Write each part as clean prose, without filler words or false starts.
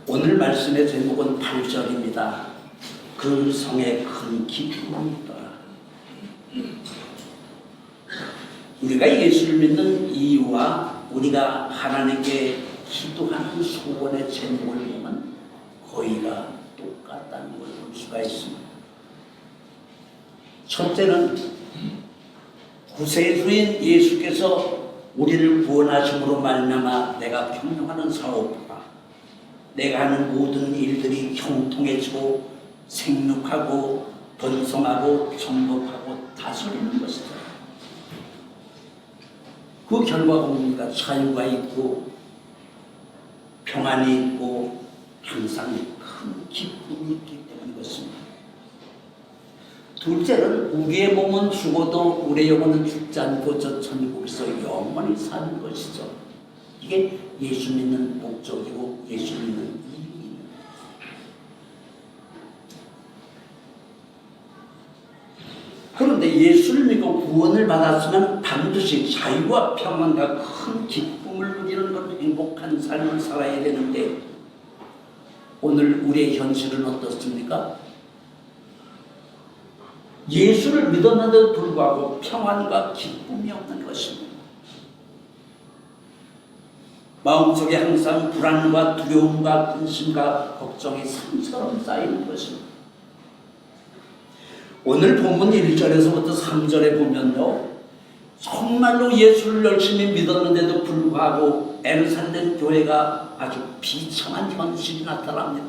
오늘 말씀의 제목은 8절입니다. 그 성의 큰 기쁨이다. 우리가 예수를 믿는 이유와 우리가 하나님께 기도하는 소원의 제목을 보면 거의가 똑같다는 걸 볼 수가 있습니다. 첫째는 구세주인 예수께서 우리를 구원하심으로 말미암아 내가 경영하는 사업과 내가 하는 모든 일들이 형통해지고 생육하고 번성하고 정복하고 다스리는 것이다. 그 결과가 뭡니까? 자유가 있고 평안이 있고 항상 큰 기쁨이 있기 때문인 것입니다. 둘째는 우리의 몸은 죽어도 우리의 영혼은 죽지 않고 저 천국에서 영원히 사는 것이죠. 이게 예수 믿는 목적이고 예수 믿는 이유입니다. 그런데 예수를 믿고 구원을 받았으면 반드시 자유와 평안과 큰 기쁨을 누리는 그런 행복한 삶을 살아야 되는데 오늘 우리의 현실은 어떻습니까? 예수를 믿었는데도 불구하고 평안과 기쁨이 없는 것입니다. 마음속에 항상 불안과 두려움과 근심과 걱정이 산처럼 쌓이는 것입니다. 오늘 본문 1절에서부터 3절에 보면요, 정말로 예수를 열심히 믿었는데도 불구하고 에루살렘 교회가 아주 비참한 현실이 나타납니다.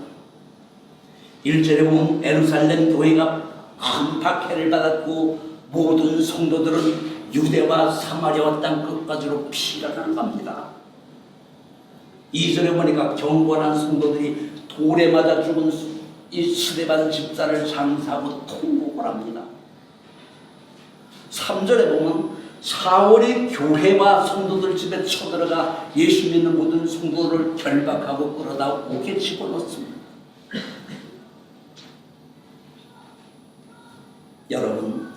1절에 보면 에루살렘 교회가 큰 박해를 받았고 모든 성도들은 유대와 사마리아와 땅 끝까지로 피난을 갑니다. 2절에 보니까 경건한 성도들이 돌에 맞아 죽은 이 스데반 집사를 장사하고 통곡을 합니다. 3절에 보면 사울이 교회와 성도들 집에 쳐들어가 예수 믿는 모든 성도들을 결박하고 끌어다 옥에 집어넣습니다. 여러분,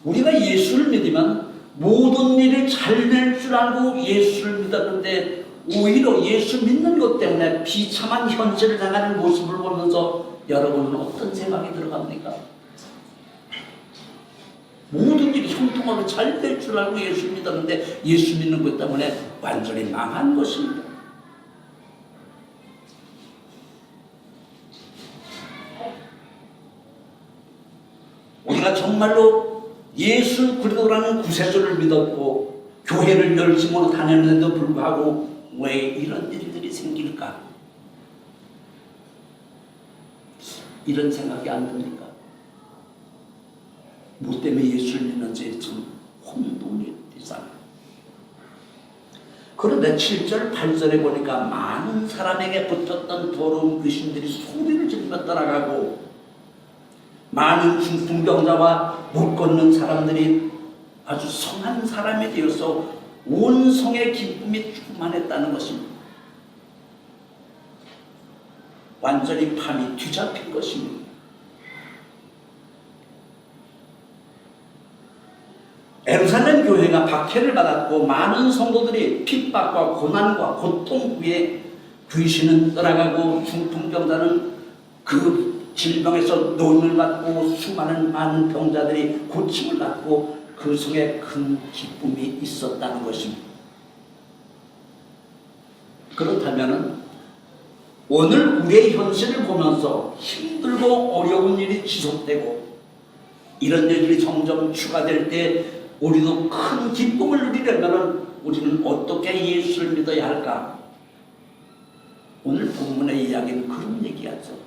우리가 예수를 믿으면 모든 일이 잘 될 줄 알고 예수를 믿었는데 오히려 예수 믿는 것 때문에 비참한 현실을 당하는 모습을 보면서 여러분은 어떤 생각이 들어갑니까? 모든 일이 형통하고 잘 될 줄 알고 예수 믿었는데 예수 믿는 것 때문에 완전히 망한 것입니다. 우리가 정말로 예수 그리스도라는 구세주를 믿었고 교회를 열심으로 다녔는데도 불구하고 왜 이런 일들이 생길까? 이런 생각이 안 듭니까? 뭐 때문에 예수를 믿는지 참 혼돈이 되잖아요. 그런데 7절, 8절에 보니까 많은 사람에게 붙었던 더러운 귀신들이 소리를 지르며 떠나가고 많은 중풍병자와 못 걷는 사람들이 아주 성한 사람이 되어서 온 성의 기쁨이 충만했다는 것입니다. 완전히 밤이 뒤잡힌 것입니다. 에루살렘 교회가 박해를 받았고 많은 성도들이 핍박과 고난과 고통 후에 귀신은 떠나가고 중풍병자는 그 질병에서 노임을 받고 수많은 많은 병자들이 고침을 받고 그 속에 큰 기쁨이 있었다는 것입니다. 그렇다면 오늘 우리의 현실을 보면서 힘들고 어려운 일이 지속되고 이런 일들이 점점 추가될 때 우리도 큰 기쁨을 누리려면 우리는 어떻게 예수를 믿어야 할까? 오늘 본문의 이야기는 그런 얘기하죠.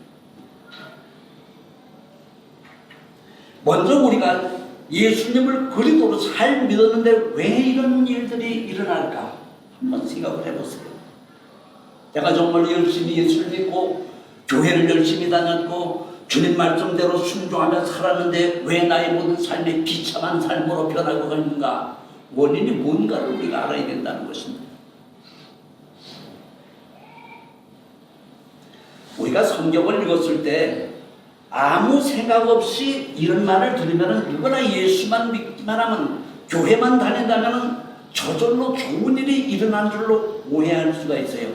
먼저 우리가 예수님을 그리스도로 잘 믿었는데 왜 이런 일들이 일어날까? 한번 생각을 해보세요. 내가 정말 열심히 예수를 믿고 교회를 열심히 다녔고 주님 말씀대로 순종하며 살았는데 왜 나의 모든 삶이 비참한 삶으로 변하고 있는가? 원인이 뭔가를 우리가 알아야 된다는 것입니다. 우리가 성경을 읽었을 때 아무 생각 없이 이런 말을 들으면 누구나 예수만 믿기만 하면 교회만 다닌다면 저절로 좋은 일이 일어난 줄로 오해할 수가 있어요.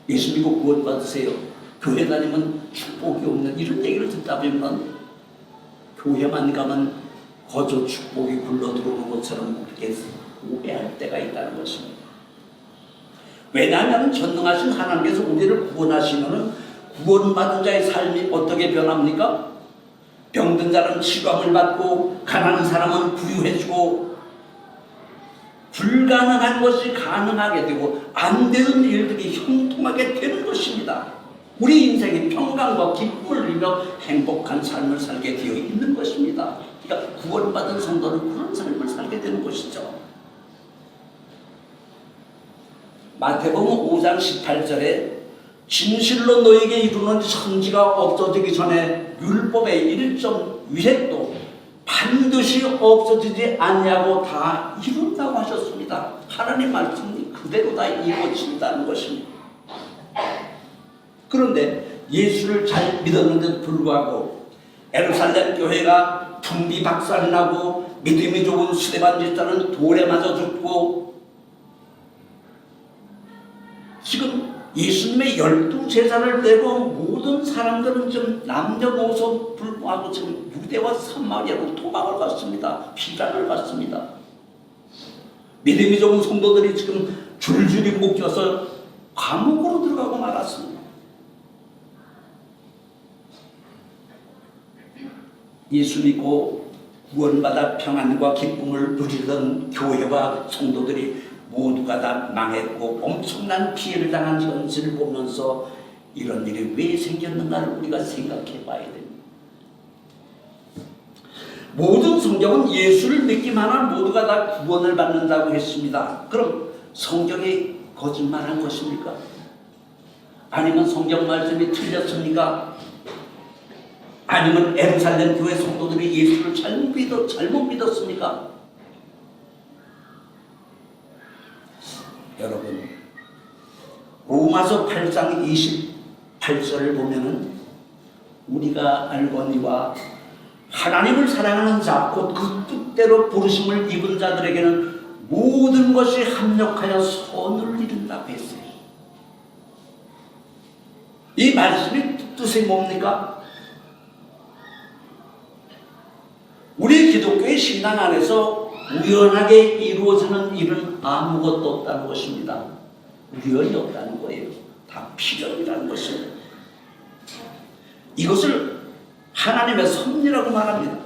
예수 믿고 구원 받으세요. 교회 다니면 축복이 없는 이런 얘기를 듣다 보면 교회만 가면 거저 축복이 굴러 들어오는 것처럼 그렇게 오해할 때가 있다는 것입니다. 왜냐하면 전능하신 하나님께서 우리를 구원하시면 구원받은 자의 삶이 어떻게 변합니까? 병든 자는 치료함을 받고 가난한 사람은 부유해지고 불가능한 것이 가능하게 되고 안 되는 일들이 형통하게 되는 것입니다. 우리 인생이 평강과 기쁨을 누리며 행복한 삶을 살게 되어 있는 것입니다. 그러니까 구원받은 성도는 그런 삶을 살게 되는 것이죠. 마태복음 5장 18절에 진실로 너에게 이루는 천지가 없어지기 전에 율법의 일점 위획도 반드시 없어지지 않냐고 다 이룬다고 하셨습니다. 하나님 말씀이 그대로 다 이루어진다는 것입니다. 그런데 예수를 잘 믿었는데도 불구하고 예루살렘 교회가 풍비박산이 나고 믿음이 좋은 스데반 집사는 돌에 맞아 죽고 지금 예수님의 12제자를 내고 모든 사람들은 좀 남녀노소 불구하고 지금 유대와 사마리아로 도망을 갔습니다. 피란을 받습니다. 믿음이 좋은 성도들이 지금 줄줄이 묶여서 감옥으로 들어가고 말았습니다. 예수 믿고 구원받아 평안과 기쁨을 누리던 교회와 성도들이 모두가 다 망했고 엄청난 피해를 당한 현실을 보면서 이런 일이 왜 생겼는가를 우리가 생각해 봐야 됩니다. 모든 성경은 예수를 믿기만 한 모두가 다 구원을 받는다고 했습니다. 그럼 성경이 거짓말한 것입니까? 아니면 성경 말씀이 틀렸습니까? 아니면 예루살렘 교회 성도들이 예수를 잘못 믿었습니까? 여러분, 로마서 8장 28절을 보면은 우리가 알거니와 하나님을 사랑하는 자, 곧 그 뜻대로 부르심을 입은 자들에게는 모든 것이 합력하여 선을 이룬다고 했어요. 이 말씀의 뜻이 뭡니까? 우리 기독교의 신앙 안에서 우연하게 이루어지는 일은 아무것도 없다는 것입니다. 우연이 없다는 거예요. 다 필연이라는 것입니다. 이것을 하나님의 섭리라고 말합니다.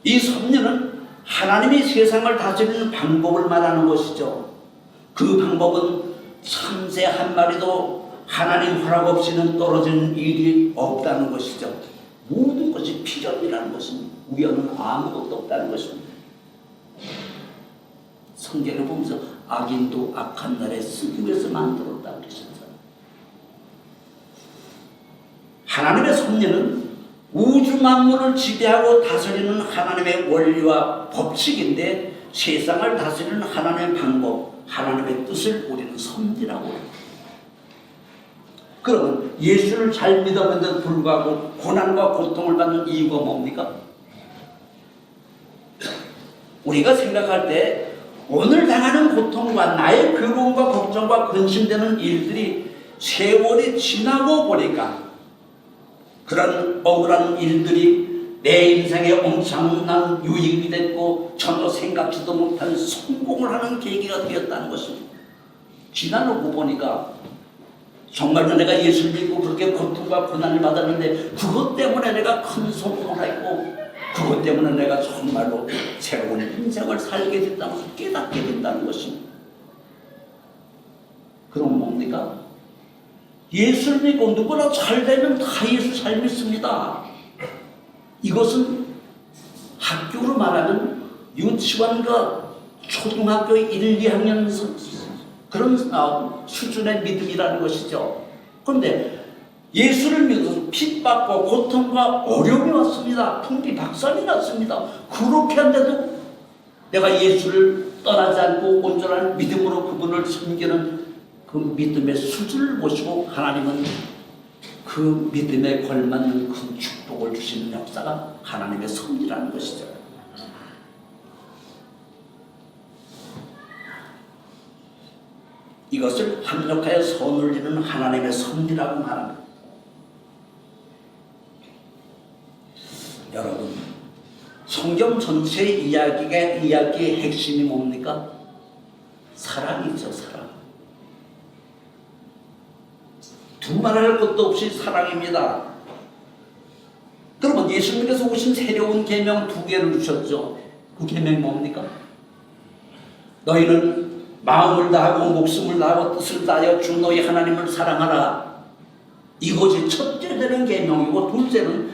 이 섭리는 하나님이 세상을 다스리는 방법을 말하는 것이죠. 그 방법은 참새 한 마리도 하나님 허락 없이는 떨어지는 일이 없다는 것이죠. 모든 것이 필연이라는 것입니다. 우연은 아무것도 없다는 것입니다. 성경을 보면서 악인도 악한 날에 쓰기 위해서 만들었다고 그러셨잖아요. 하나님의 섭리는 우주 만물을 지배하고 다스리는 하나님의 원리와 법칙인데 세상을 다스리는 하나님의 방법, 하나님의 뜻을 우리는 섭리라고 합니다. 그러면 예수를 잘 믿었는데도 불구하고 고난과 고통을 받는 이유가 뭡니까? 우리가 생각할 때 오늘 당하는 고통과 나의 괴로움과 걱정과 근심되는 일들이 세월이 지나고 보니까 그런 억울한 일들이 내 인생에 엄청난 유익이 됐고 전혀 생각지도 못한 성공을 하는 계기가 되었다는 것입니다. 지나고 보니까 정말로 내가 예수를 믿고 그렇게 고통과 고난을 받았는데 그것 때문에 내가 큰 성공을 했고 그것 때문에 내가 정말로 새로운 인생을 살게 됐다는 것을 깨닫게 된다는 것입니다. 그럼 뭡니까? 예수를 믿고 누구나 잘 되면 다 예수 잘 믿습니다. 이것은 학교로 말하면 유치원과 초등학교 1, 2학년 그런 수준의 믿음이라는 것이죠. 그런데 예수를 믿어서 핍박과 고통과 어려움이 왔습니다. 풍비박산이 났습니다. 그렇게 한데도 내가 예수를 떠나지 않고 온전한 믿음으로 그분을 섬기는 그 믿음의 수준을 보시고 하나님은 그 믿음에 걸맞는 큰 축복을 주시는 역사가 하나님의 섭리라는 것이죠. 이것을 합력하여 선을 이루는 하나님의 섭리라고 말합니다. 여러분, 성경 전체의 이야기의 핵심이 뭡니까? 사랑이죠, 사랑. 두말할 것도 없이 사랑입니다. 그러면 예수님께서 오신 새로운 계명 2개를 주셨죠. 그 계명이 뭡니까? 너희는 마음을 다하고 목숨을 다하고 뜻을 다하여 주 너희 하나님을 사랑하라. 이것이 첫째 되는 계명이고, 둘째는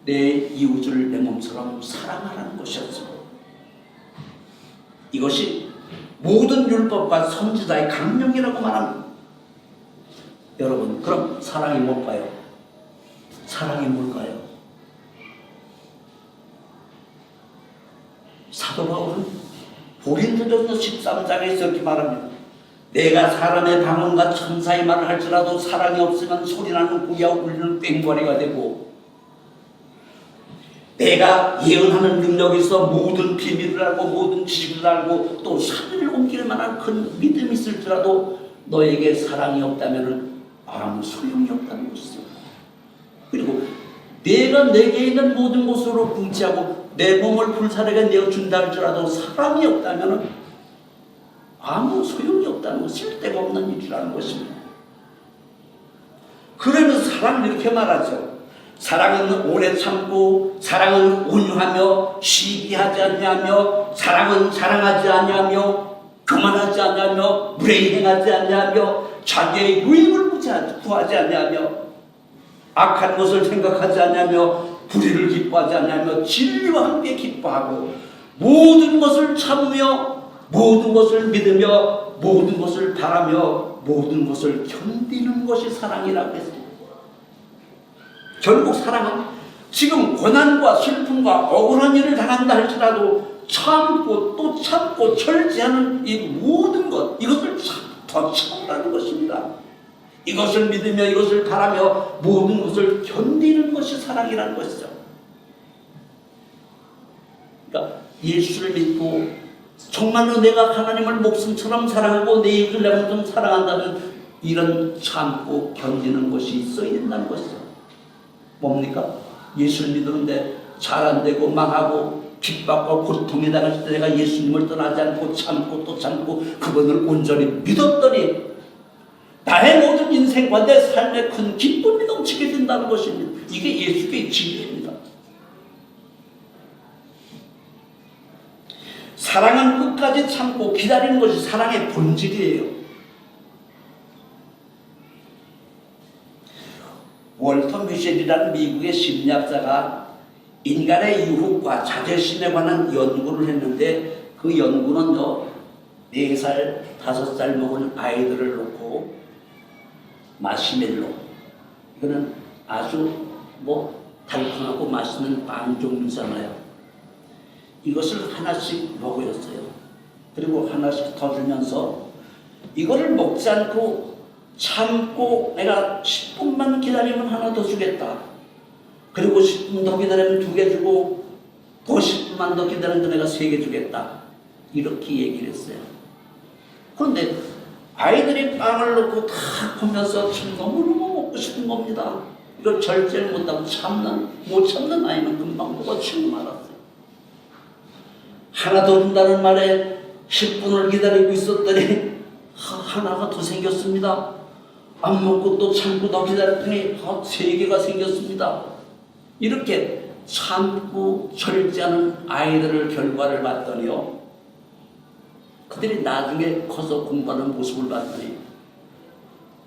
내 이웃을 내 몸처럼 사랑하라는 것이었죠. 이것이 모든 율법과 선지자의 강령이라고 말합니다. 여러분, 그럼 사랑이 뭘까요? 사랑이 뭘까요? 사도 바울은 고린도전서 13장에 이렇게 말합니다. 내가 사람의 방언과 천사의 말을 할지라도 사랑이 없으면 소리나는 구야 울리는 꽹과리가 되고, 내가 예언하는 능력이 있어 모든 비밀을 알고 모든 지식을 알고 또 산을 옮길 만한 큰 믿음이 있을지라도 너에게 사랑이 없다면 아무 소용이 없다는 것이죠. 그리고 내가 내게 있는 모든 것으로 궁치하고 내 몸을 불사르게 내어준다 할지라도 사랑이 없다면 아무 소용이 없다는 것, 쓸데가 없는 일이라는 것입니다. 그러면서 사랑을 이렇게 말하죠. 사랑은 오래 참고, 사랑은 온유하며 시기하지 아니하며, 사랑은 자랑하지 아니하며, 교만하지 아니하며, 무례히 행하지 아니하며, 자기의 유익을 구하지 아니하며, 악한 것을 생각하지 아니하며, 불의를 기뻐하지 아니하며, 진리와 함께 기뻐하고, 모든 것을 참으며, 모든 것을 믿으며, 모든 것을 바라며, 모든 것을 견디는 것이 사랑이라고 했습니다. 결국 사랑은 지금 고난과 슬픔과 억울한 일을 당한다 할지라도 참고 또 참고 절제하는 이 모든 것, 이것을 더 참으라는 것입니다. 이것을 믿으며 이것을 바라며 모든 것을 견디는 것이 사랑이라는 것이죠. 그러니까 예수를 믿고 정말로 내가 하나님을 목숨처럼 사랑하고 내 이웃을 내 몸처럼 사랑한다면 이런 참고 견디는 것이 있어야 된다는 것이죠. 뭡니까? 예수를 믿었는데 잘 안 되고 망하고 핍박과 고통에 당할 때 내가 예수님을 떠나지 않고 참고 또 참고 그분을 온전히 믿었더니 나의 모든 인생과 내 삶에 큰 기쁨이 넘치게 된다는 것입니다. 이게 예수의 진리입니다. 사랑은 끝까지 참고 기다리는 것이 사랑의 본질이에요. 월터 미셸이라는 미국의 심리학자가 인간의 유혹과 자존심에 관한 연구를 했는데, 그 연구는요, 4살, 5살 먹은 아이들을 놓고 마시멜로, 이거는 아주 달콤하고 맛있는 빵 종류잖아요. 이것을 하나씩 먹였어요. 그리고 하나씩 더 주면서 이거를 먹지 않고 참고 내가 10분만 기다리면 하나 더 주겠다. 그리고 10분 더 기다리면 2개 주고 또 10분만 더 기다리면 내가 3개 주겠다. 이렇게 얘기를 했어요. 그런데 아이들이 빵을 넣고 다 보면서 지금 너무너무 먹고 싶은 겁니다. 이걸 절제를 못하고 못 참는 아이는 금방 먹어치고 말았어요. 하나 더 준다는 말에 10분을 기다리고 있었더니 하나가 더 생겼습니다. 안 먹고 또 참고 더 기다렸더니 3개가 생겼습니다. 이렇게 참고 절제하는 아이들을 결과를 봤더니요, 그들이 나중에 커서 공부하는 모습을 봤더니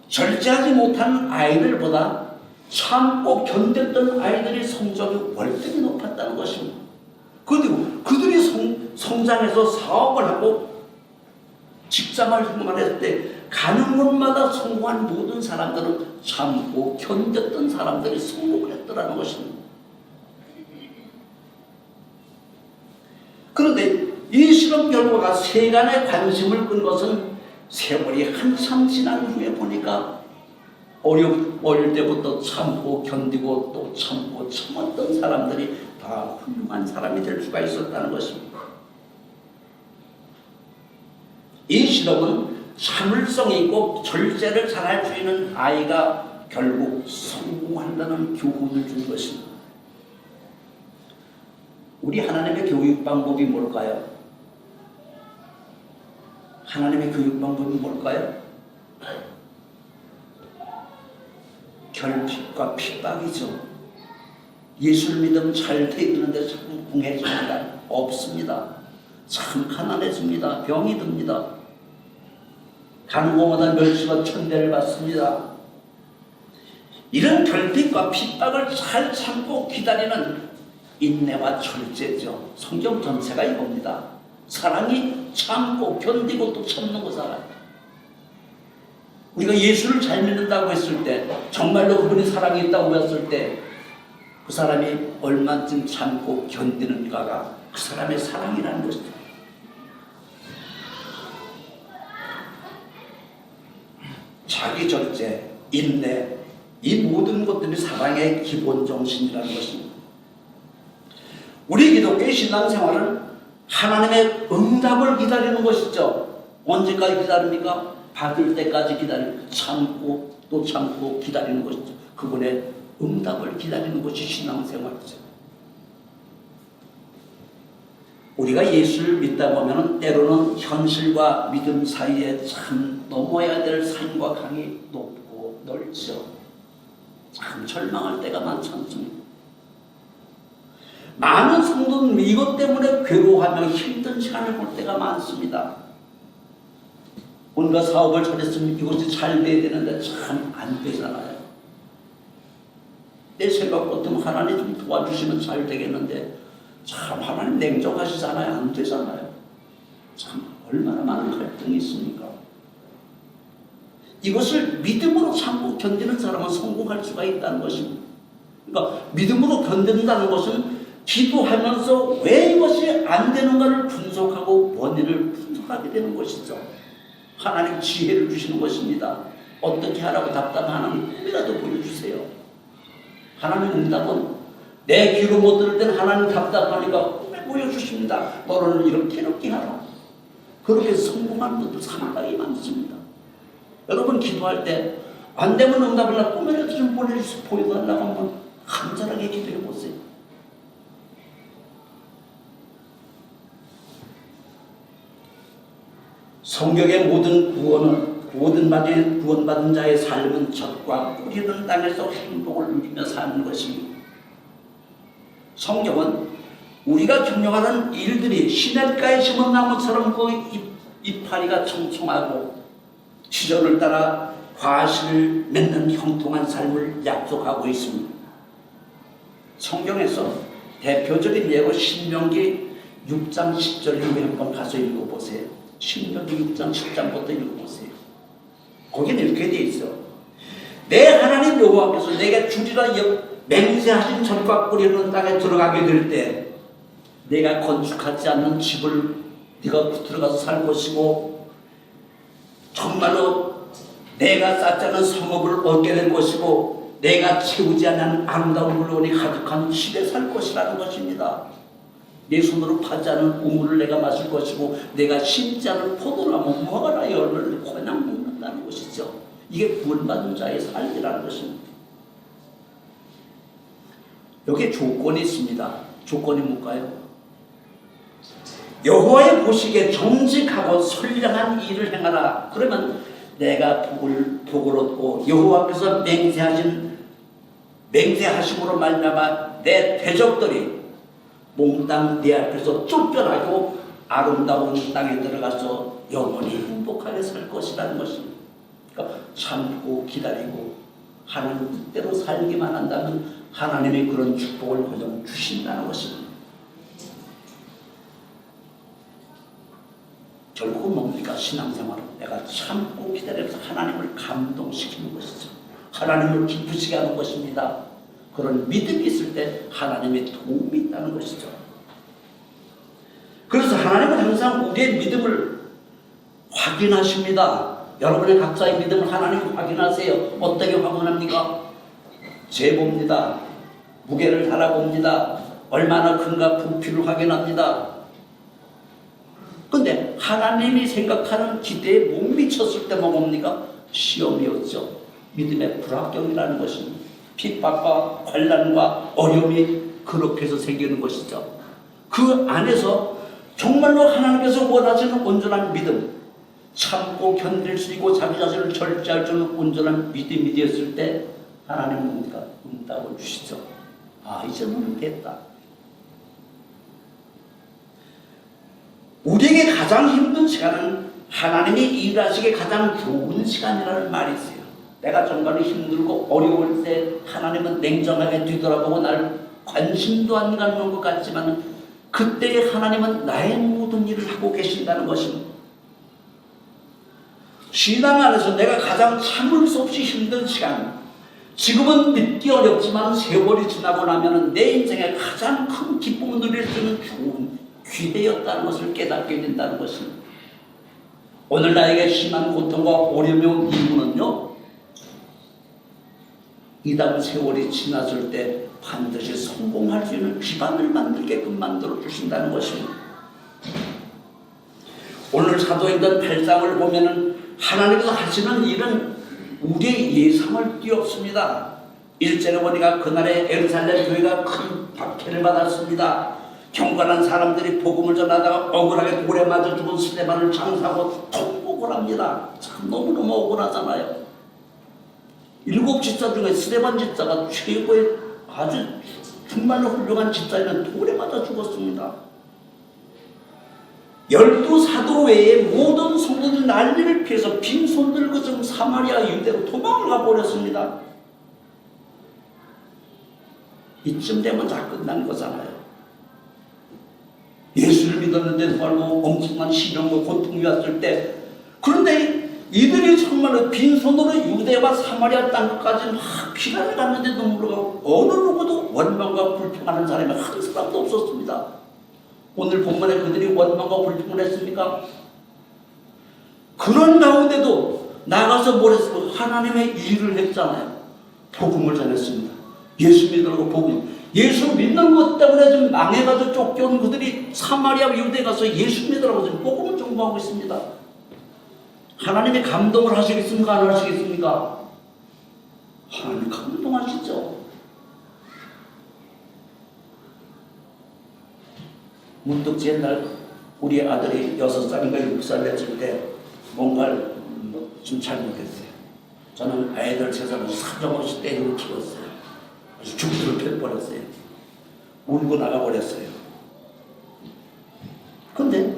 절제하지 못하는 아이들보다 참고 견뎠던 아이들의 성적이 월등히 높았다는 것입니다. 그리고 그들이 성장해서 사업을 하고 직장을 생활했을 때 가는 곳마다 성공한 모든 사람들은 참고 견뎠던 사람들이 성공을 했더라는 것입니다. 그런데 이 실험 결과가 세간의 관심을 끈 것은 세월이 한참 지난 후에 보니까 어릴 때부터 참고 견디고 또 참고 참았던 사람들이 다 훌륭한 사람이 될 수가 있었다는 것입니다. 이 실험은 참을성이 있고 절제를 잘할 수 있는 아이가 결국 성공한다는 교훈을 준 것입니다. 우리 하나님의 교육 방법이 뭘까요? 하나님의 교육 방법이 뭘까요? 결핍과 핍박이죠. 예수를 믿으면 잘 되는데 참 궁해집니다. 없습니다. 참 가난해집니다. 병이 듭니다. 가는 곳마다 멸시와 천대를 받습니다. 이런 결핍과 핍박을 잘 참고 기다리는 인내와 절제죠. 성경 전체가 이겁니다. 사랑이 참고 견디고 또 참는 거잖아요. 우리가 예수를 잘 믿는다고 했을 때, 정말로 그분이 사랑이 있다고 했을 때 그 사람이 얼마쯤 참고 견디는가가 그 사람의 사랑이라는 것이죠. 자기 절제, 인내, 이 모든 것들이 사랑의 기본 정신이라는 것입니다. 우리 기독교의 신앙생활은 하나님의 응답을 기다리는 것이죠. 언제까지 기다립니까? 받을 때까지 기다리고 참고 또 참고 기다리는 것이죠. 그분의 응답을 기다리는 것이 신앙생활이죠. 우리가 예수를 믿다 보면 때로는 현실과 믿음 사이에 참 넘어야 될 산과 강이 높고 넓죠. 참 절망할 때가 많지 않습니까? 많은 성도는 이것 때문에 괴로워하며 힘든 시간을 볼 때가 많습니다. 뭔가 사업을 잘했으면 이것이 잘 돼야 되는데 참 안 되잖아요. 내 생각 같으면 하나님 좀 도와주시면 잘 되겠는데 참 하나님 냉정하시잖아요. 안 되잖아요. 참 얼마나 많은 갈등이 있습니까? 이것을 믿음으로 참고 견디는 사람은 성공할 수가 있다는 것입니다. 그러니까 믿음으로 견딘다는 것은 기도하면서 왜 이것이 안 되는가를 분석하고 원인을 분석하게 되는 것이죠. 하나님 지혜를 주시는 것입니다. 어떻게 하라고 답답하는 꿈이라도 보여주세요. 하나님 응답은 내 귀로 못 들을 때는 하나님 답답하니까 꿈에 보여주십니다. 너는 이렇게 하라. 그렇게 성공하는 분도 상당히 많습니다. 여러분 기도할 때 안 되면 응답을 나 꿈에라도 좀 보여달라고 한번 간절하게 기도해 보세요. 성경의 모든 구원받은 자의 삶은 젖과 뿌리는 땅에서 행복을 누리며 사는 것입니다. 성경은 우리가 경영하는 일들이 시냇가에 심은 나무처럼 그 이파리가 청청하고 시절을 따라 과실을 맺는 형통한 삶을 약속하고 있습니다. 성경에서 대표적인 예로 신명기 6장 10절 이후에 한번 가서 읽어보세요. 신명기 6장 10장부터 읽어보세요. 거기는 이렇게 되어 있어. 내 하나님 여호와께서 내게 주리라 맹세하신 젖과 뿌리는 땅에 들어가게 될 때 내가 건축하지 않는 집을 네가 들어가서 살 것이고 정말로 내가 쌓지 않은 성읍을 얻게 될 것이고 내가 채우지 않는 아름다운 물건이 가득한 집에 살 것이라는 것입니다. 내 손으로 파지 않은 우물을 내가 마실 것이고 내가 심지 않은 포도나무 무화과나 열매를 그냥 먹는다는 것이죠. 이게 구원받은 자의 삶이라는 것입니다. 여기에 조건이 있습니다. 조건이 뭘까요? 여호와의 보시기에 정직하고 선량한 일을 행하라. 그러면 내가 복을 얻고 여호와께서 맹세하심으로 말미암아 내 대적들이 몽땅 내 앞에서 쫓겨나고 아름다운 땅에 들어가서 영원히 행복하게 살 것이라는 것입니다. 그러니까 참고 기다리고 하나님 뜻대로 살기만 한다면 하나님의 그런 축복을 그냥 주신다는 것입니다. 결국은 뭡니까? 신앙생활은 내가 참고 기다려서 하나님을 감동시키는 것이죠. 하나님을 기쁘시게 하는 것입니다. 그런 믿음이 있을 때 하나님의 도움이 있다는 것이죠. 그래서 하나님은 항상 우리의 믿음을 확인하십니다. 여러분의 각자의 믿음을 하나님 확인하세요. 어떻게 확인합니까? 재봅니다. 무게를 달아봅니다. 얼마나 큰가 부피를 확인합니다. 근데 하나님이 생각하는 기대에 못 미쳤을 때 뭡니까? 시험이었죠. 믿음의 불합격이라는 것은 핍박과 환난과 어려움이 그렇게 해서 생기는 것이죠. 그 안에서 정말로 하나님께서 원하시는 온전한 믿음, 참고 견딜 수 있고 자기 자신을 절제할 수 있는 온전한 믿음이 되었을 때 하나님은 뭡니까? 응답을 주시죠. 아, 이제는 됐다. 우리에게 가장 힘든 시간은 하나님이 일하시기에 가장 좋은 시간이라는 말이 있어요. 내가 정말 힘들고 어려울 때 하나님은 냉정하게 뒤돌아보고 날 관심도 안 갖는 것 같지만 그때 하나님은 나의 모든 일을 하고 계신다는 것입니다. 신앙 안에서 내가 가장 참을 수 없이 힘든 시간, 지금은 믿기 어렵지만 세월이 지나고 나면 내 인생에 가장 큰 기쁨을 누릴 수 있는 좋은 기회였다는 것을 깨닫게 된다는 것입니다. 오늘 나에게 심한 고통과 어려움이 온 이유는요, 이 다음 세월이 지났을 때 반드시 성공할 수 있는 기반을 만들게끔 만들어 주신다는 것입니다. 오늘 사도행전 8장을 보면은 하나님께서 하시는 일은 우리의 예상을 뛰었습니다. 1절에 보니까 그날에 예루살렘 교회가 큰 박해를 받았습니다. 경건한 사람들이 복음을 전하다가 억울하게 돌에 맞아 죽은 스데반을 장사하고 통곡을 합니다. 참 너무너무 억울하잖아요. 7 집사 중에 스데반 집사가 최고의 아주 정말로 훌륭한 집사이면 돌에 맞아 죽었습니다. 12 사도 외에 모든 성도들 난리를 피해서 빈손 들고 지금 사마리아 유대로 도망을 가버렸습니다. 이쯤 되면 다 끝난 거잖아요. 예수를 믿었는데 말고 엄청난 시련과 고통이 왔을 때, 그런데 이들이 정말로 빈손으로 유대와 사마리아 땅까지 막 피난을 갔는데도 불구하고 어느 누구도 원망과 불평하는 사람이 한 사람도 없었습니다. 오늘 본문에 그들이 원망과 불평을 했습니까? 그런 가운데도 나가서 뭘 했어요? 하나님의 일을 했잖아요. 복음을 전했습니다. 예수 믿으라고 복음. 예수 믿는 것 때문에 좀 망해가지고 쫓겨온 그들이 사마리아 유대에 가서 예수 믿으라고 지금 복음을 전공하고 있습니다. 하나님이 감동을 하시겠습니까? 안 하시겠습니까? 하나님 감동하시죠. 문득 옛날 우리 아들이 6살인가 7살 됐을 때 뭔가를 좀 잘못했어요. 저는 애들 세상을 사정없이 때리고 키웠어요. 아주 죽도록 펴버렸어요. 울고 나가버렸어요. 근데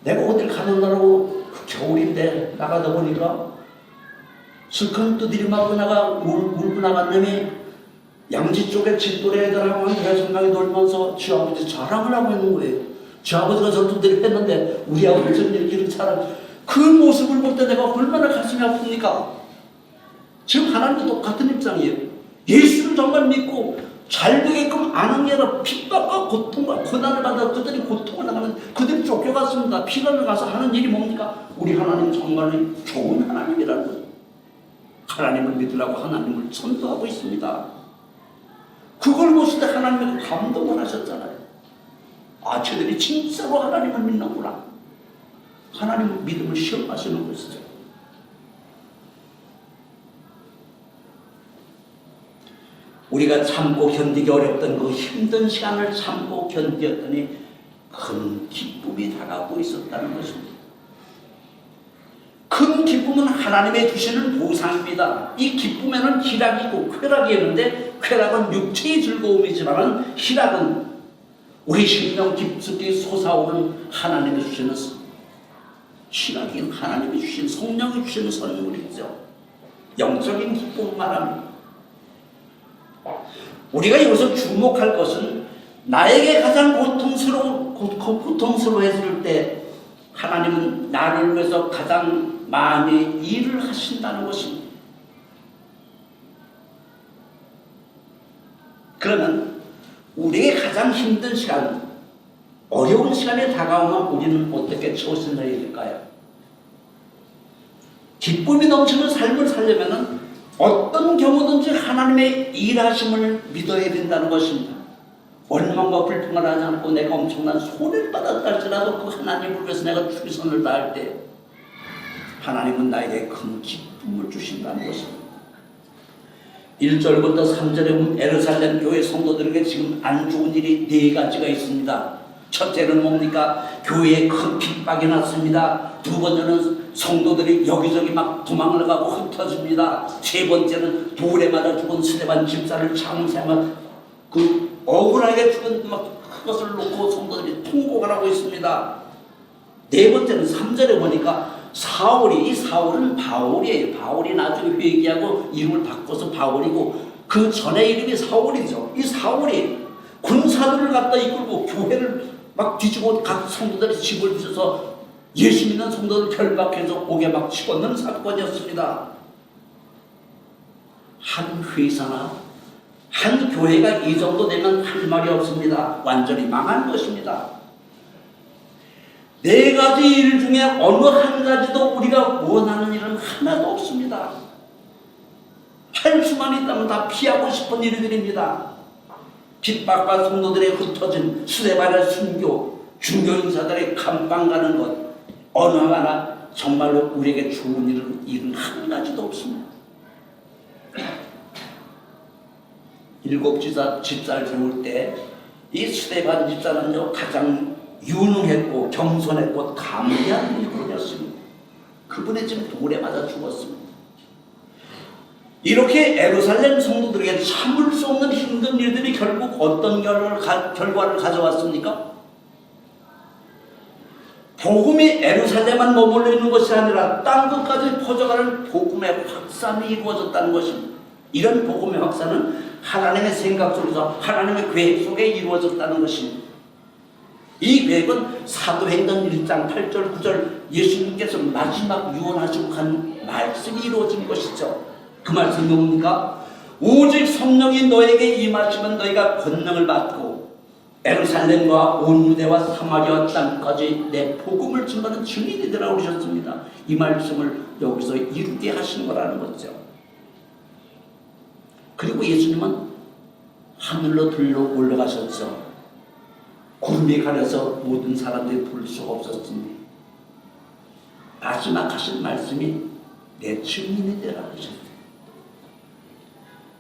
내가 어딜 가는 날하고 겨울인데 나가다 보니까 슬픈 두드림하고 울고 나간 놈이 양지 쪽에 집돌이 애들하고 한 대성당에 놀면서 지 아버지 자랑을 하고 있는 거예요. 지 아버지가 전투들이 했는데 우리 아버지는 이렇게 자랑. 그 모습을 볼 때 내가 얼마나 가슴이 아픕니까? 지금 하나님도 똑같은 입장이에요. 예수를 정말 믿고 잘 되게끔 아는 게 아니라 핍박과 고통과 고난을 받아 그들이 고통을 나가는, 그들이 쫓겨갔습니다. 피난을 가서 하는 일이 뭡니까? 우리 하나님 정말 좋은 하나님이라는 거예요. 하나님을 믿으라고 하나님을 선도하고 있습니다. 그걸 보실 때 하나님이 감동을 하셨잖아요. 아, 저들이 진짜로 하나님을 믿는구나. 하나님 믿음을 시험하시는 것이죠. 우리가 참고 견디기 어렵던 그 힘든 시간을 참고 견디었더니 큰 기쁨이 다가오고 있었다는 것입니다. 큰 기쁨은 하나님의 주시는 보상입니다. 이 기쁨에는 희락이 있고 쾌락이 있는데, 쾌락은 육체의 즐거움이지만 희락은 우리 심령 깊숙이 솟아오는 하나님이 주시는, 희락이 하나님이 주신, 성령이 주시는 선물이죠. 영적인 기쁨을 말합니다. 우리가 여기서 주목할 것은 나에게 가장 고통스러워했을 때 하나님은 나를 위해서 가장 많이 일을 하신다는 것입니다. 그러면 우리에게 가장 힘든 시간, 어려운 시간이 다가오면 우리는 어떻게 처신해야 될까요? 기쁨이 넘치는 삶을 살려면 어떤 경우든지 하나님의 일하심을 믿어야 된다는 것입니다. 원망과 불평을 하지 않고 내가 엄청난 손해를 받았다 할지라도 그 하나님을 위해서 내가 최선을 다할 때 하나님은 나에게 큰 기쁨을 주신다는 것입니다. 1절부터 3절에 보면 예루살렘 교회 성도들에게 지금 안 좋은 일이 4가지가 있습니다. 첫째는 뭡니까? 교회에 큰 핍박이 났습니다. 두 번째는 성도들이 여기저기 막 도망을 가고 흩어집니다. 세 번째는 돌에 맞아 죽은 스데반 집사를 참새만 그 억울하게 죽은 막 그것을 놓고 성도들이 통곡을 하고 있습니다. 네 번째는 3절에 보니까 이 사울은 바울이에요. 바울이 나중에 회개하고 이름을 바꿔서 바울이고 그 전에 이름이 사울이죠. 이 사울이 군사들을 갖다 이끌고 교회를 막 뒤지고 각 성도들이 집을 부셔서 예수 믿는 성도들 결박해서 옥에 막 집어넣는 사건이었습니다. 한 회사나 한 교회가 이 정도 되면 할 말이 없습니다. 완전히 망한 것입니다. 4가지 일 중에 어느 한 가지도 우리가 원하는 일은 하나도 없습니다. 할 수만 있다면 다 피하고 싶은 일들입니다. 핍박과 성도들의 흩어진 스데반의 순교, 중교 인사들의 감방 가는 것, 어느 하나 정말로 우리에게 좋은 일은 한 가지도 없습니다. 7 집사를 세울 때 이 스데반 집사는요 가장 유능했고 겸손했고 담대한 일꾼이었습니다. 그분이 지금 돌에 맞아 죽었습니다. 이렇게 예루살렘 성도들에게 참을 수 없는 힘든 일들이 결국 어떤 결과를 가져왔습니까? 복음이 예루살렘만 머물러 있는 것이 아니라 땅끝까지 퍼져가는 복음의 확산이 이루어졌다는 것입니다. 이런 복음의 확산은 하나님의 생각 속에서 하나님의 계획 속에 이루어졌다는 것입니다. 이 계획은 사도행전 1장 8절 9절 예수님께서 마지막 유언하시고 간 말씀이 이루어진 것이죠. 그 말씀이 뭡니까? 오직 성령이 너에게 임하시면 너희가 권능을 받고 예루살렘과 온 유대와 사마리아 땅까지 내 복음을 증거하는 증인이 되라 그러셨습니다. 이 말씀을 여기서 이루게 하신 거라는 거죠. 그리고 예수님은 하늘로 들러 올라가셨죠. 구름이 가려서 모든 사람들이 볼 수가 없었습니다. 마지막 하신 말씀이 내 증인이 되라 하셨어요.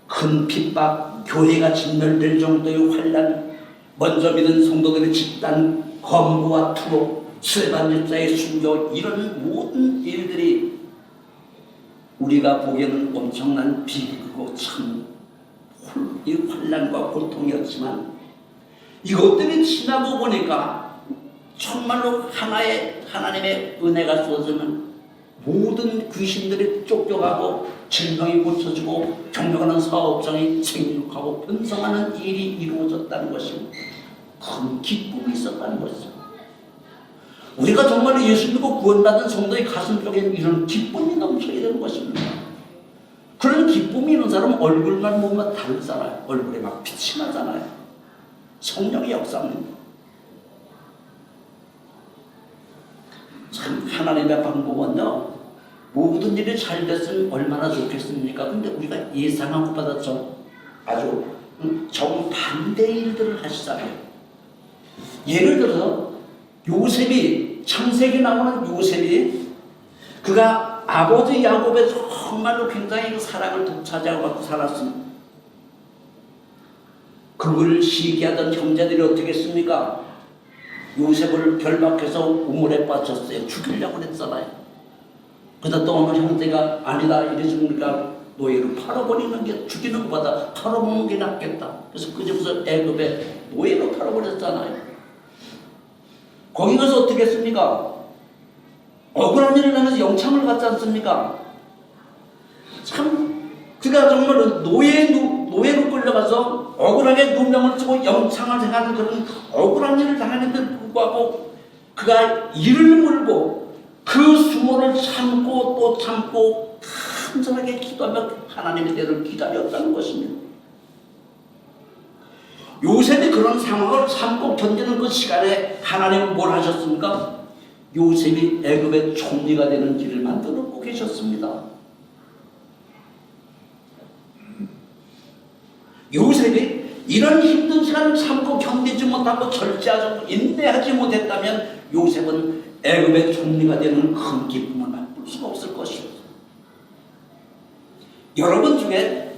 큰 핍박, 교회가 진멸될 정도의 환란, 먼저 믿은 성도들의 집단 검거와 투옥, 스데반 집사의 순교, 이런 모든 일들이 우리가 보기에는 엄청난 비극이고 참 이 환란과 고통이었지만 이것들이 지나고 보니까 정말로 하나님의 은혜가 쏟아지는 모든 귀신들이 쫓겨가고 질병이 고쳐지고 경력하는 사업장이 생육하고 번성하는 일이 이루어졌다는 것입니다. 큰 기쁨이 있었다는 것이죠. 우리가 정말 예수 믿고 구원받은 성도의 가슴속에 이런 기쁨이 넘쳐야 되는 것입니다. 그런 기쁨이 있는 사람은 얼굴만 보면 다르잖아요. 얼굴에 막 빛이 나잖아요. 성령의 역사입니다. 참 하나님의 방법은요, 모든 일이 잘 됐으면 얼마나 좋겠습니까? 근데 우리가 예상한 것보다 좀 아주 정반대의 일들을 하시잖아요. 예를 들어서 요셉이, 창세기 나오는 요셉이 그가 아버지 야곱의 정말로 굉장히 사랑을 독차지하고 갖고 살았습니다. 그를 시기하던 형제들이 어떻게 했습니까? 요셉을 결박해서 우물에 빠졌어요. 죽이려고 그랬잖아요. 그러다 또 어느 형제가 아니다 이래주니까 노예로 팔아버리는 게, 죽이는 것보다 팔아먹는 게 낫겠다. 그래서 그 집에서 애굽에 노예로 팔아버렸잖아요. 거기 가서 어떻게 했습니까? 억울한 일을 하면서 영창을 받지 않습니까? 참 그가 정말 노예로 끌려가서 억울하게 누명을 치고 영창을 해가는 그런 억울한 일을 당하는데 불구하고 그가 이를 물고 그 수모를 참고 또 참고 간절하게 기도하며 하나님의 때를 기다렸다는 것입니다. 요셉이 그런 상황을 참고 견디는 그 시간에 하나님은 뭘 하셨습니까? 요셉이 애굽의 총리가 되는 길을 만들어 놓고 계셨습니다. 요셉이 이런 힘든 시간을 참고 견디지 못하고 절제하지 인내하지 못했다면 요셉은 애굽의 총리가 되는 큰 기쁨을 맛볼 수가 없을 것이오. 여러분 중에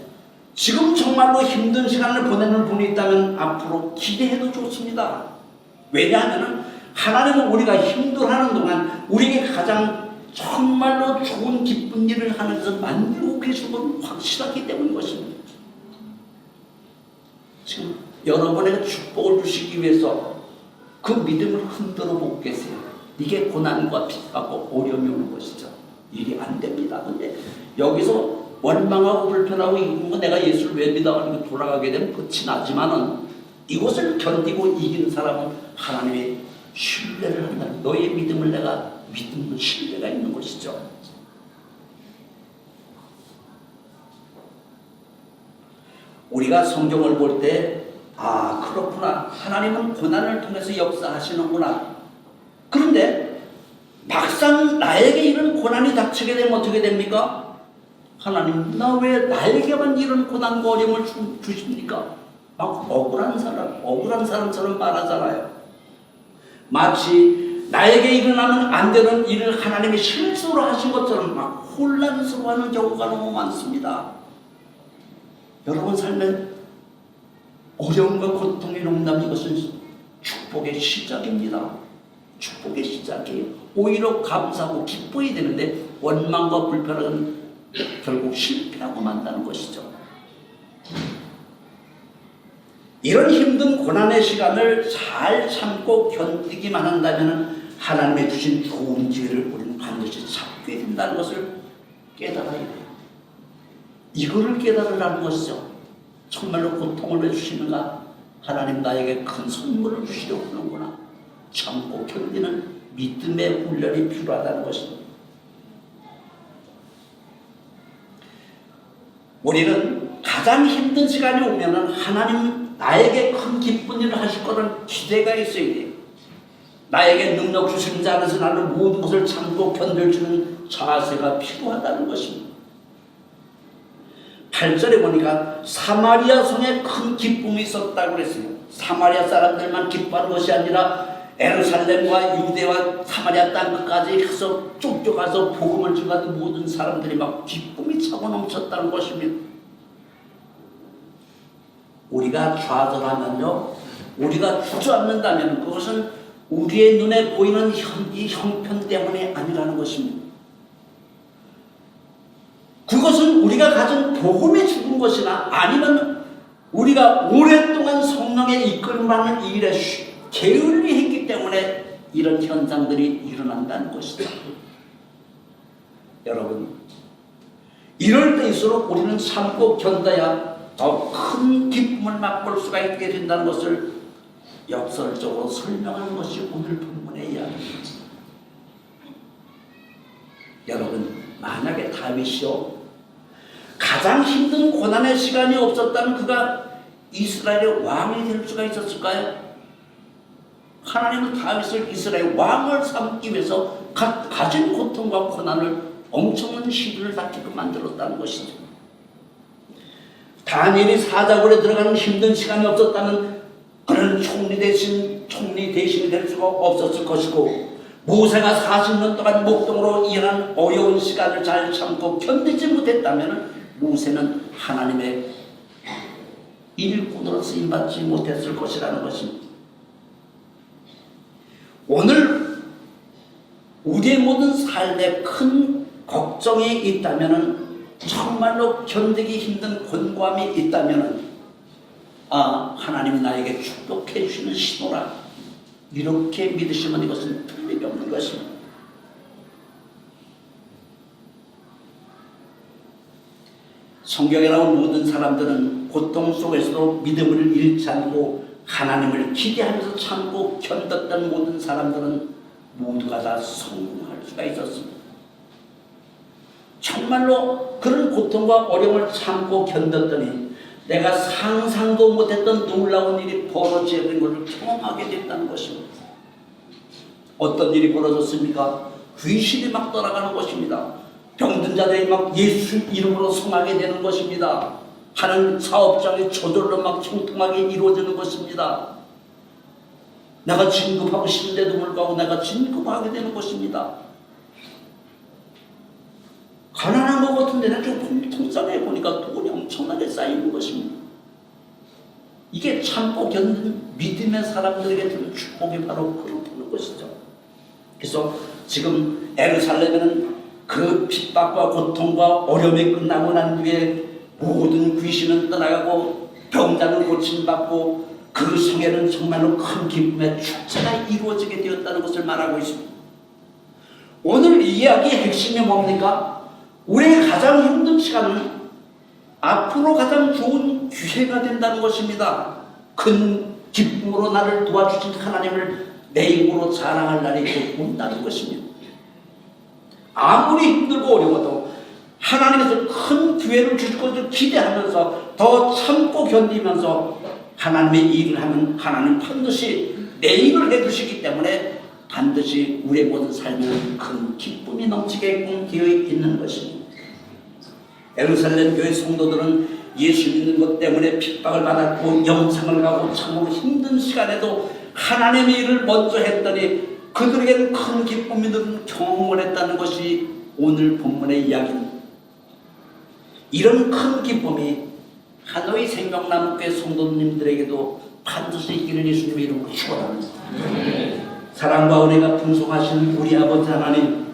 지금 정말로 힘든 시간을 보내는 분이 있다면 앞으로 기대해도 좋습니다. 왜냐하면 하나님은 우리가 힘들어하는 동안 우리에게 가장 정말로 좋은 기쁜 일을 하는 것을 만들고 계신 건 확실하기 때문인 것입니다. 지금 여러분에게 축복을 주시기 위해서 그 믿음을 흔들어 보고 계세요. 이게 고난과 핍박과 어려움이 오는 것이죠. 일이 안 됩니다. 근데 여기서 원망하고 불편하고 이거 내가 예수를 왜 믿어가지고 돌아가게 되면 끝이 나지만은 이것을 견디고 이기는 사람은 하나님의 신뢰를 한다. 너의 믿음을 내가 믿는 신뢰가 있는 것이죠. 우리가 성경을 볼 때 아 그렇구나, 하나님은 고난을 통해서 역사하시는구나. 그런데 막상 나에게 이런 고난이 닥치게 되면 어떻게 됩니까? 하나님, 나 왜 나에게만 이런 고난과 어려움을 주십니까? 막 억울한 사람처럼 말하잖아요. 마치 나에게 일어나면 안 되는 일을 하나님이 실수로 하신 것처럼 막 혼란스러워하는 경우가 너무 많습니다. 여러분 삶에 어려움과 고통이 넘나면 이것은 축복의 시작입니다. 축복의 시작이에요. 오히려 감사하고 기뻐야 되는데 원망과 불편은 결국 실패하고 만다는 것이죠. 이런 힘든 고난의 시간을 잘 참고 견디기만 한다면 하나님의 주신 좋은 기회를 우리는 반드시 잡게 된다는 것을 깨달아야 돼요. 이거를 깨달으라는 것이죠. 정말로 고통을 왜 주시는가? 하나님 나에게 큰 선물을 주시려고 하는구나. 참고 견디는 믿음의 훈련이 필요하다는 것입니다. 우리는 가장 힘든 시간이 오면은 하나님 나에게 큰 기쁜 일을 하실 거라는 기대가 있어야 돼요. 나에게 능력 주시는 자 안에서 나는 모든 것을 참고 견뎌주는 자세가 필요하다는 것입니다. 8절에 보니까 사마리아 성에 큰 기쁨이 있었다고 그랬어요. 사마리아 사람들만 기뻐하는 것이 아니라 예루살렘과 유대와 사마리아 땅끝까지 가서 쫓겨가서 복음을 전하던 모든 사람들이 막 기쁨이 차고 넘쳤다는 것입니다. 우리가 좌절하면요, 우리가 주저앉는다면 그것은 우리의 눈에 보이는 이 형편 때문이 아니라는 것입니다. 그것은 우리가 가진 복음에 죽은 것이나 아니면 우리가 오랫동안 성령의 이끌림하는 일에 게을리 했기 때문에 이런 현상들이 일어난다는 것이죠. 여러분, 이럴 때일수록 우리는 참고 견뎌야 더 큰 기쁨을 맛볼 수가 있게 된다는 것을 역설적으로 설명하는 것이 오늘 본문의 이야기입니다. 여러분, 만약에 다윗이요 가장 힘든 고난의 시간이 없었다면 그가 이스라엘의 왕이 될 수가 있었을까요? 하나님은 다윗을 이스라엘 왕을 삼기 위해서 가진 고통과 고난을 엄청난 시련을 닥치게 만들었다는 것이죠. 다니엘이 사자굴에 들어가는 힘든 시간이 없었다면 그는 총리 대신이 될 수가 없었을 것이고, 모세가 40년 동안 목동으로 일하는 어려운 시간을 잘 참고 견디지 못했다면 모세는 하나님의 일꾼으로 쓰임받지 못했을 것이라는 것입니다. 오늘 우리의 모든 삶에 큰 걱정이 있다면, 정말로 견디기 힘든 곤고함이 있다면, 아, 하나님이 나에게 축복해 주시는 신호라, 이렇게 믿으시면 이것은 틀림이 없는 것입니다. 성경에 나온 모든 사람들은 고통 속에서도 믿음을 잃지 않고 하나님을 기대하면서 참고 견뎠던 모든 사람들은 모두가 다 성공할 수가 있었습니다. 정말로 그런 고통과 어려움을 참고 견뎠더니 내가 상상도 못했던 놀라운 일이 벌어지는 것을 경험하게 됐다는 것입니다. 어떤 일이 벌어졌습니까? 귀신이 막 떠나가는 것입니다. 병든 자들이 막 예수 이름으로 성하게 되는 것입니다. 하는 사업장이 저절로 막 형통하게 이루어지는 것입니다. 내가 진급하고 싶은데도 불구하고 내가 진급하게 되는 것입니다. 가난한 것 같은데 내가 통장에 보니까 돈이 엄청나게 쌓이는 것입니다. 이게 참고 견딘 믿음의 사람들에게 주는 축복이 바로 그렇다는 것이죠. 그래서 지금 예루살렘에는 그 핍박과 고통과 어려움이 끝나고 난 뒤에 모든 귀신은 떠나가고 병자는 고침받고 그 성에는 정말로 큰 기쁨의 축제가 이루어지게 되었다는 것을 말하고 있습니다. 오늘 이 이야기의 핵심이 뭡니까? 우리의 가장 힘든 시간은 앞으로 가장 좋은 기회가 된다는 것입니다. 큰 기쁨으로 나를 도와주신 하나님을 내 입으로 자랑할 날이 곧 온다는 것입니다. 아무리 힘들고 어려워도 하나님께서 큰 기회를 주실 것을 기대하면서 더 참고 견디면서 하나님의 일을 하면 하나님 반드시 내 일을 해주시기 때문에 반드시 우리의 모든 삶에 큰 기쁨이 넘치게끔 되어 있는 것입니다. 예루살렘 교회 성도들은 예수 믿는 것 때문에 핍박을 받았고 영창을 가고 참으로 힘든 시간에도 하나님의 일을 먼저 했더니 그들에게는 큰 기쁨이 든 경험을 했다는 것이 오늘 본문의 이야기입니다. 이런 큰 기쁨이 하노이 생명나무교회 성도님들에게도 반드시 있기를 예수님의 이름으로 축원합니다. 사랑과 은혜가 풍성하신 우리 아버지 하나님,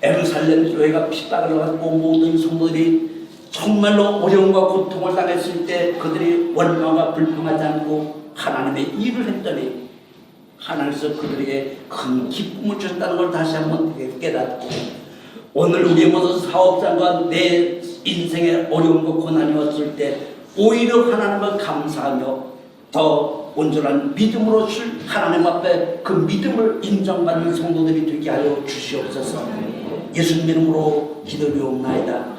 예루살렘 교회가 핍박을 받고 모든 성도들이 정말로 어려움과 고통을 당했을 때 그들이 원망과 불평하지 않고 하나님의 일을 했더니 하나님께서 그들에게 큰 기쁨을 주셨다는 걸 다시 한번 깨닫고 오늘 우리의 모든 사업장과 내 인생의 어려움과 고난이 왔을 때 오히려 하나님을 감사하며 더 온전한 믿음으로 줄 하나님 앞에 그 믿음을 인정받는 성도들이 되게 하여 주시옵소서. 예수님 이름으로 기도드리옵나이다.